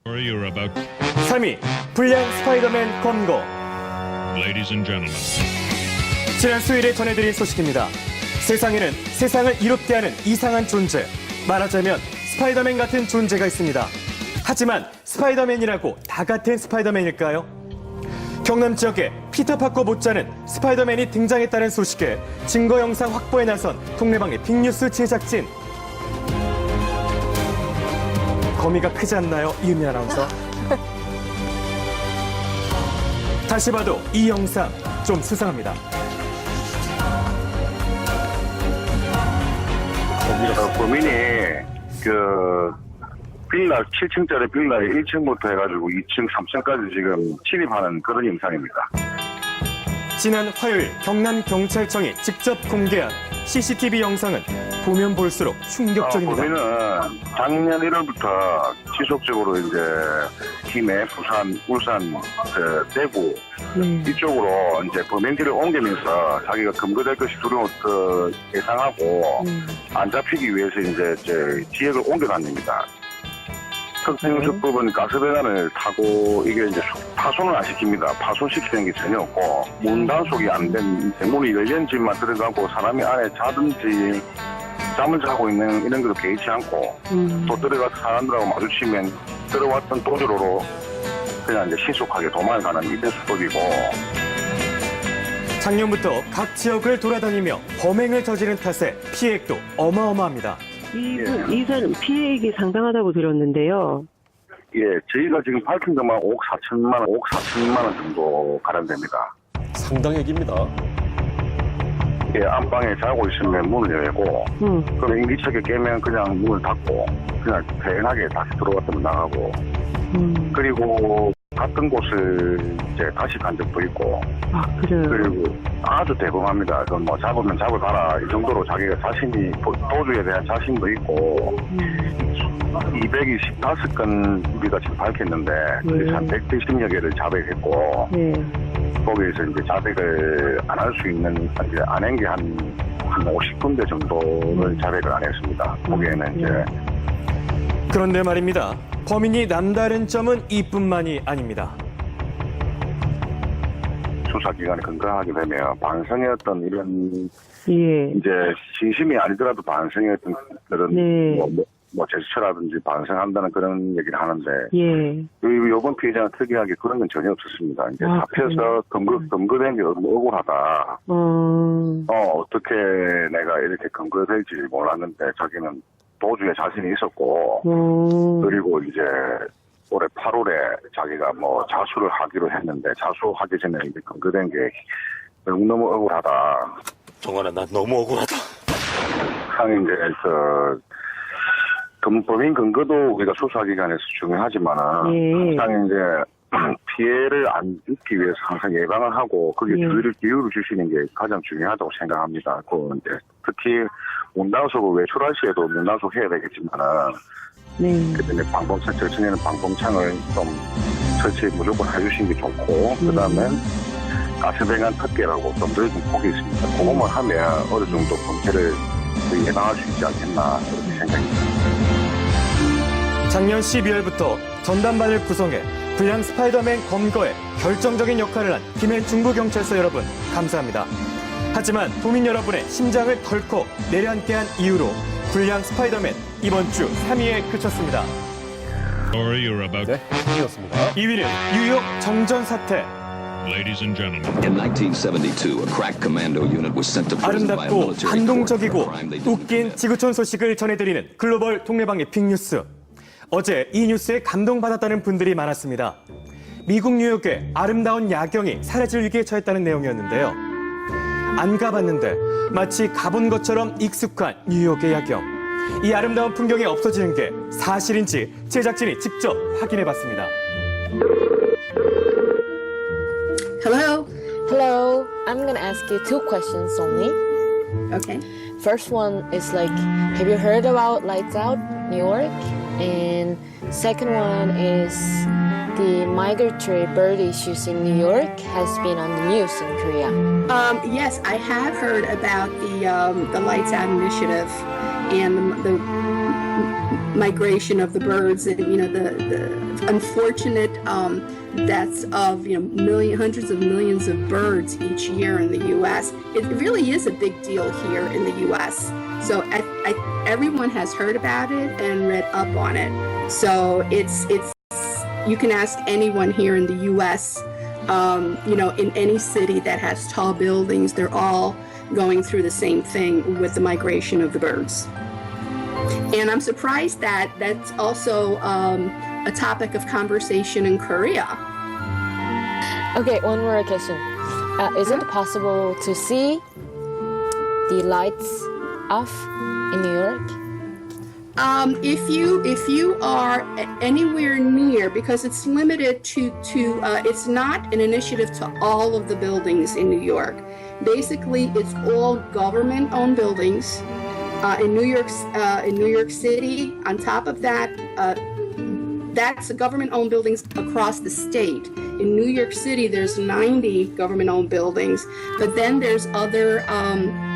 3위 불량 스파이더맨 검거. Ladies and gentlemen. 지난 수요일에 전해드린 소식입니다. 세상에는 세상을 이롭게 하는 이상한 존재, 말하자면 스파이더맨 같은 존재가 있습니다. 하지만 스파이더맨이라고 다 같은 스파이더맨일까요? 경남 지역에 피터파커 못지않은 스파이더맨이 등장했다는 소식에 증거 영상 확보에 나선 동네방네 빅뉴스 제작진. 거미가 크지 않나요, 이은미 아나운서? 다시 봐도 이 영상 좀 수상합니다. 범인이 빌라 7층짜리 빌라에 1층부터 해가지고 2층, 3층까지 지금 침입하는 그런 영상입니다. 지난 화요일 경남경찰청이 직접 공개한 CCTV 영상은 보면 볼수록 충격적입니다. 범인은 작년 1월부터 지속적으로 이제 김해, 부산, 울산, 대구 이쪽으로 이제 범행지를 옮기면서 자기가 검거될 것이 두려워 예상하고 안 잡히기 위해서 이제 지역을 옮겨다닙니다. 특정 수법은 가스배관을 타고 이게 이제 파손을 안 시킵니다. 파손시키는 게 전혀 없고 문 단속이 안 된 문이 열린 집만 들어가고 사람이 안에 자든지 잠을 자고 있는 이런 것도 개의치 않고 또 들어가서 사람들하고 마주치면 들어왔던 도주로로 그냥 이제 신속하게 도망가는 이런 수법이고. 작년부터 각 지역을 돌아다니며 범행을 저지른 탓에 피해액도 어마어마합니다. 이 사람 피해액이 상당하다고 들었는데요. 예, 저희가 지금 밝힌 것만 5억 4천만 원 정도 가량됩니다. 상당액입니다. 예, 안방에 자고 있으면 문을 열고, 그럼 인기척에 깨면 그냥 문을 닫고, 그냥 편하게 다시 들어왔다면 나가고, 그리고 갔던 곳을 이제 다시 간 적도 있고, 아, 그래요? 그리고 아주 대범합니다. 그 뭐 잡으면 잡아봐라. 이 정도로 자기가 자신이, 도주에 대한 자신도 있고, 225건 우리가 지금 밝혔는데, 그래서 한 170여 개를 자백했고, 거기에서 이제 자백을 안 할 수 있는, 이제 안 한 게 한 50군데 정도를 자백을 안 했습니다. 거기에는 이제. 그런데 말입니다. 범인이 남다른 점은 이뿐만이 아닙니다. 수사기관이 근거하게 되면 반성의 어떤 이런 예. 이제 진심이 아니더라도 반성의 어떤 그런 뭐 제스처라든지 반성한다는 그런 얘기를 하는데 예. 이번 피해자는 특이하게 그런 건 전혀 없었습니다. 이제 잡혀서 검거된 게 너무 억울하다. 어떻게 내가 이렇게 검거될지 몰랐는데 자기는 도주에 자신이 있었고 그리고 이제 올해 8월에 자기가 뭐 자수를 하기로 했는데 자수하기 전에 이제 검거된 게 너무 억울하다. 정환아, 난 너무 억울하다. 항상 이제 범인 근거도 우리가 수사기관에서 중요하지만은 항상 이제 피해를 안 입기 위해서 항상 예방을 하고 거기에 주의를 주시는 게 가장 중요하다고 생각합니다. 그 이제 특히 문단속을 외출할 시에도 문단속 해야 되겠지만은 그다음에 방범창 절친에는 방범창을 좀 설치 무조건 해주시는 게 좋고 그다음에 가스배관 턱계라고 좀 넓은 폭이 있습니다. 그것만 하면 어느 정도 범죄를 예방할 수 있지 않겠나 그렇게 생각합니다. 작년 12월부터 전담반을 구성해 불량 스파이더맨 검거에 결정적인 역할을 한 김해 중부경찰서 여러분 감사합니다. 하지만 도민 여러분의 심장을 덜컥 내려앉게 한 이유로 불량 스파이더맨 이번 주 3위에 그쳤습니다. 네, 3위였습니다. 2위는 뉴욕 정전 사태. Ladies and gentlemen. In 1972, a crack commando unit was sent to prison by a 아름답고 military court for a 감동적이고 crime they didn't 웃긴 commit. 지구촌 소식을 전해드리는 글로벌 동네방의 빅뉴스. 어제 이 뉴스에 감동받았다는 분들이 많았습니다. 미국 뉴욕의 아름다운 야경이 사라질 위기에 처했다는 내용이었는데요. 안 가봤는데 마치 가본 것처럼 익숙한 뉴욕의 야경. 이 아름다운 풍경이 없어지는 게 사실인지 제작진이 직접 확인해봤습니다. Hello. Hello, I'm gonna ask you two questions only. Okay. First one is like, have you heard about Lights Out, New York? And second one is the migratory bird issues in New York has been on the news in Korea. Yes, I have heard about the Lights Out initiative and the migration of the birds and the unfortunate deaths of hundreds of millions of birds each year in the U.S. It really is a big deal here in the U.S. So everyone has heard about it and read up on it. So it's you can ask anyone here in the U.S. In any city that has tall buildings, they're all going through the same thing with the migration of the birds. And I'm surprised that that's also a topic of conversation in Korea. Okay, one more question. Is it possible to see the lights off in New York? If you are anywhere near, because it's limited to it's not an initiative to all of the buildings in New York. Basically, it's all government-owned buildings in New York City. On top of that, that's government-owned buildings across the state. In New York City, there's 90 government-owned buildings, but then there's other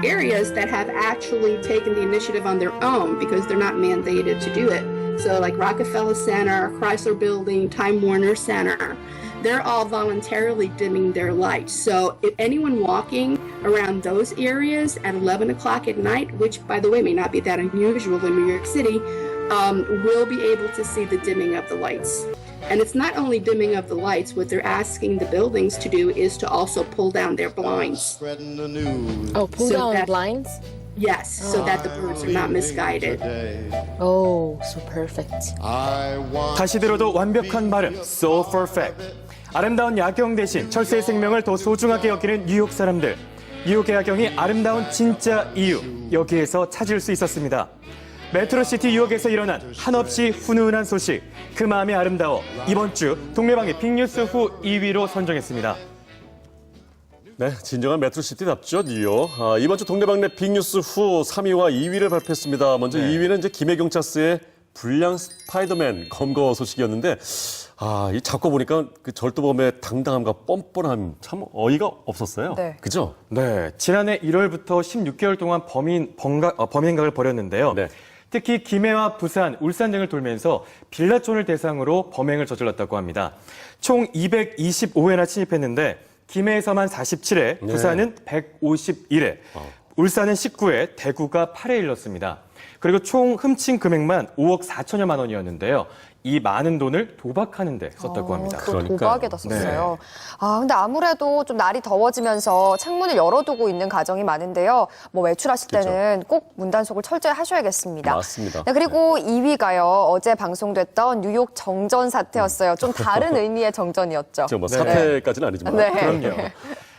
areas that have actually taken the initiative on their own because they're not mandated to do it. So like Rockefeller Center, Chrysler Building, Time Warner Center, they're all voluntarily dimming their lights. So if anyone walking around those areas at 11 o'clock at night, which by the way may not be that unusual in New York City, will be able to see the dimming of the lights. And it's not only dimming of the lights, what they're asking the buildings to do is to also pull down their blinds. Oh, pull So down that- blinds? Yes, so that the birds are not misguided. Oh, so perfect. 다시 들어도 완벽한 발음, so perfect. 아름다운 야경 대신 철새의 생명을 더 소중하게 여기는 뉴욕 사람들. 뉴욕의 야경이 아름다운 진짜 이유, 여기에서 찾을 수 있었습니다. 메트로시티 뉴욕에서 일어난 한없이 훈훈한 소식, 그 마음이 아름다워 이번 주 동네방의 빅뉴스 후 2위로 선정했습니다. 네, 진정한 메트로시티답죠, 뉴욕. 이번 주 동네방네 빅뉴스 후 3위와 2위를 발표했습니다. 먼저 2위는 이제 김해경찰서의 불량 스파이더맨 검거 소식이었는데, 이 잡고 보니까 그 절도범의 당당함과 뻔뻔함 참 어이가 없었어요. 네. 그죠? 네, 지난해 1월부터 16개월 동안 범행 행각을 벌였는데요. 네. 특히 김해와 부산, 울산 등을 돌면서 빌라촌을 대상으로 범행을 저질렀다고 합니다. 총 225회나 침입했는데 김해에서만 47회, 부산은 151회, 울산은 19회, 대구가 8회 일렀습니다. 그리고 총 훔친 금액만 5억 4천여만 원이었는데요. 이 많은 돈을 도박하는 데 썼다고 합니다. 또 그러니까요. 도박에다 썼어요. 근데 아무래도 좀 날이 더워지면서 창문을 열어두고 있는 가정이 많은데요. 뭐 외출하실 때는 꼭 문단속을 철저히 하셔야겠습니다. 맞습니다. 네, 그리고 2위가요. 어제 방송됐던 뉴욕 정전 사태였어요. 좀 다른 의미의 정전이었죠. 뭐 사태까지는 아니지만. 네. 그럼요.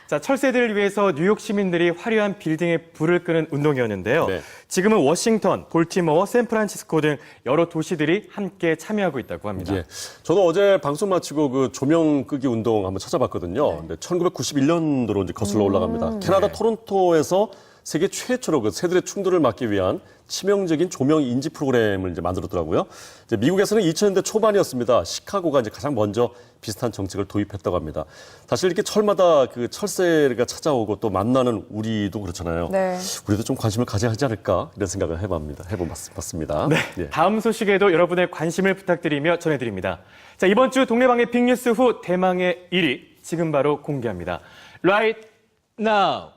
자, 철새들을 위해서 뉴욕 시민들이 화려한 빌딩에 불을 끄는 운동이었는데요. 네. 지금은 워싱턴, 볼티모어, 샌프란시스코 등 여러 도시들이 함께 참여하고 있다고 합니다. 예. 저도 어제 방송 마치고 그 조명 끄기 운동 한번 찾아봤거든요. 근데 1991년도로 이제 거슬러 올라갑니다. 캐나다 토론토에서 세계 최초로 그 새들의 충돌을 막기 위한 치명적인 조명 인지 프로그램을 이제 만들었더라고요. 이제 미국에서는 2000년대 초반이었습니다. 시카고가 이제 가장 먼저 비슷한 정책을 도입했다고 합니다. 사실 이렇게 철마다 그 철새가 찾아오고 또 만나는 우리도 그렇잖아요. 네. 우리도 좀 관심을 가져야 하지 않을까 이런 생각을 해봤습니다. 네, 예. 다음 소식에도 여러분의 관심을 부탁드리며 전해드립니다. 자, 이번 주 동네방의 빅뉴스 후 대망의 1위 지금 바로 공개합니다. Right now.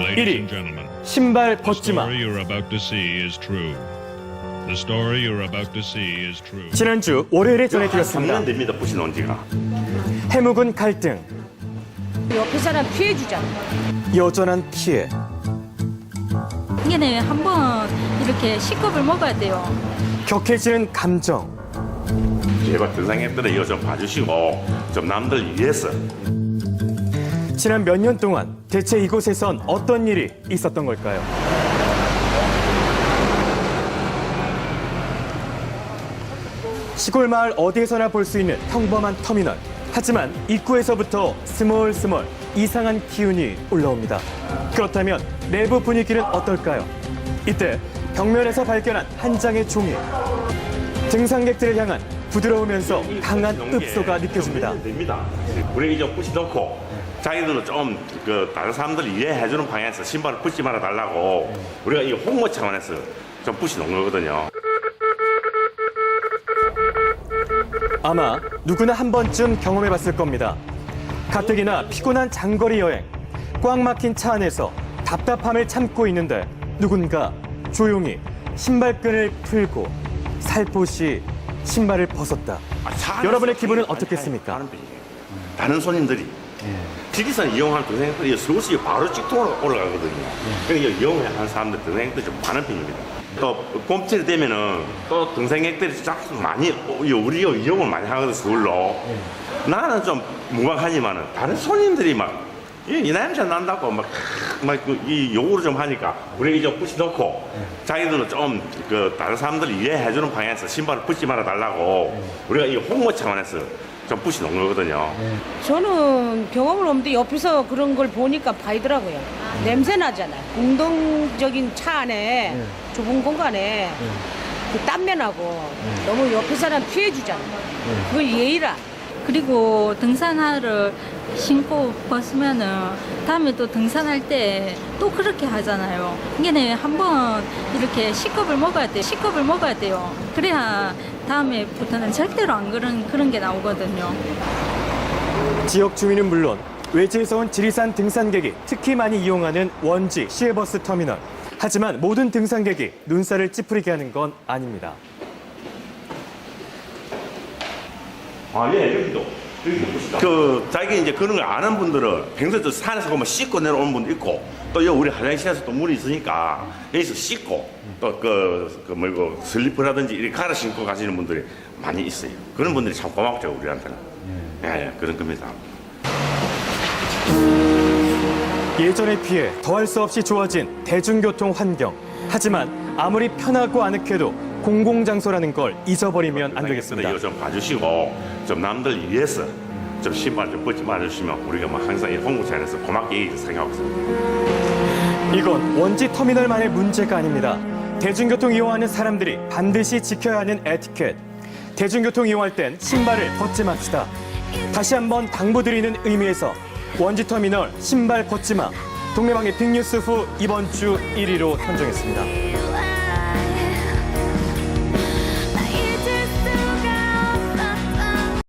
Ladies and gentlemen, 신발 the 벗지 마. story you're about to see is true. The story you're about to see is true. 지난주 월요일에 전해드렸습니다. 3년 됩니다, 부신 지가. 해묵은 갈등, 옆에 사람 피해주잖아. 여전한 피해, 이게는 한번 이렇게 C컵을 먹어야 돼요. 격해지는 감정, 제발 등산객들은 이거 좀 봐주시고 좀 남들 위해서. 지난 몇 년 동안 대체 이곳에선 어떤 일이 있었던 걸까요? 시골 마을 어디에서나 볼 수 있는 평범한 터미널. 하지만 입구에서부터 스멀스멀 이상한 기운이 올라옵니다. 그렇다면 내부 분위기는 어떨까요? 이때 벽면에서 발견한 한 장의 종이. 등산객들을 향한 부드러우면서 강한 읍소가 느껴집니다. 분위기 좀 붙여놓고 자기들은 좀 다른 사람들 이해해주는 방향에서 신발을 붙지 말아 달라고 우리가 이 홍보 차원에서 좀 붓이 녹는 거거든요. 아마 누구나 한 번쯤 경험해봤을 겁니다. 가뜩이나 피곤한 장거리 여행, 꽉 막힌 차 안에서 답답함을 참고 있는데 누군가 조용히 신발끈을 풀고 살포시 신발을 벗었다. 여러분의 기분은 어떻겠습니까? 다른 손님들이 지리산 이용한 동생들이 서울시 바로 찍도록 올라가거든요. 그러니까 이용하는 사람들 동생들이 좀 많은 편입니다. 또 봄철이 되면은 또 동생객들이 자꾸 많이 우리 이용을 많이 하거든 서울로. 나는 좀 무방하지만은 다른 손님들이 이 냄새 난다고 이 요구를 좀 하니까 우리가 좀 붙이 놓고 자기들은 좀 다른 사람들 이해해주는 방향에서 신발을 붙지 말아 달라고 우리가 이 홍보 차원에서 좀 붙이 놓은 거거든요. 저는 경험은 없는데 옆에서 그런 걸 보니까 봐이더라고요. 냄새 나잖아요. 공동적인 차 안에 좁은 공간에 그 땀면하고 너무 옆에 사람 피해주잖아요. 그걸 예의라. 그리고 등산화를 신고 벗으면은 다음에 또 등산할 때 또 그렇게 하잖아요. 이게 한번 이렇게 C컵을 먹어야 돼요. C컵을 먹어야 돼요. 그래야 다음에부터는 절대로 안 그런 게 나오거든요. 지역 주민은 물론 외지에서 온 지리산 등산객이 특히 많이 이용하는 원지 시외버스 터미널. 하지만 모든 등산객이 눈살을 찌푸리게 하는 건 아닙니다. 여기도. 자기 이제 그런 걸 아는 분들은 평소에 또 산에서 보면 씻고 내려오는 분도 있고 또 여기 우리 화장실에서 또 물이 있으니까 여기서 씻고 또 슬리퍼라든지 이렇게 갈아 신고 가시는 분들이 많이 있어요. 그런 분들이 참 고맙죠, 우리한테는. 예, 그런 겁니다. 예전에 비해 더할 수 없이 좋아진 대중교통 환경. 하지만 아무리 편하고 아늑해도 공공장소라는 걸 잊어버리면 안 되겠습니다. 이거 좀 봐주시고 좀 남들 위해서 좀 신발 좀 벗지 말아주시면 우리가 항상 이 홍보차원에서 고맙게 생각하고 있습니다. 이건 원지 터미널만의 문제가 아닙니다. 대중교통 이용하는 사람들이 반드시 지켜야 하는 에티켓. 대중교통 이용할 땐 신발을 벗지 맙시다. 다시 한번 당부드리는 의미에서 원지 터미널 신발 벗지 마. 동네방의 빅뉴스 후 이번 주 1위로 선정했습니다.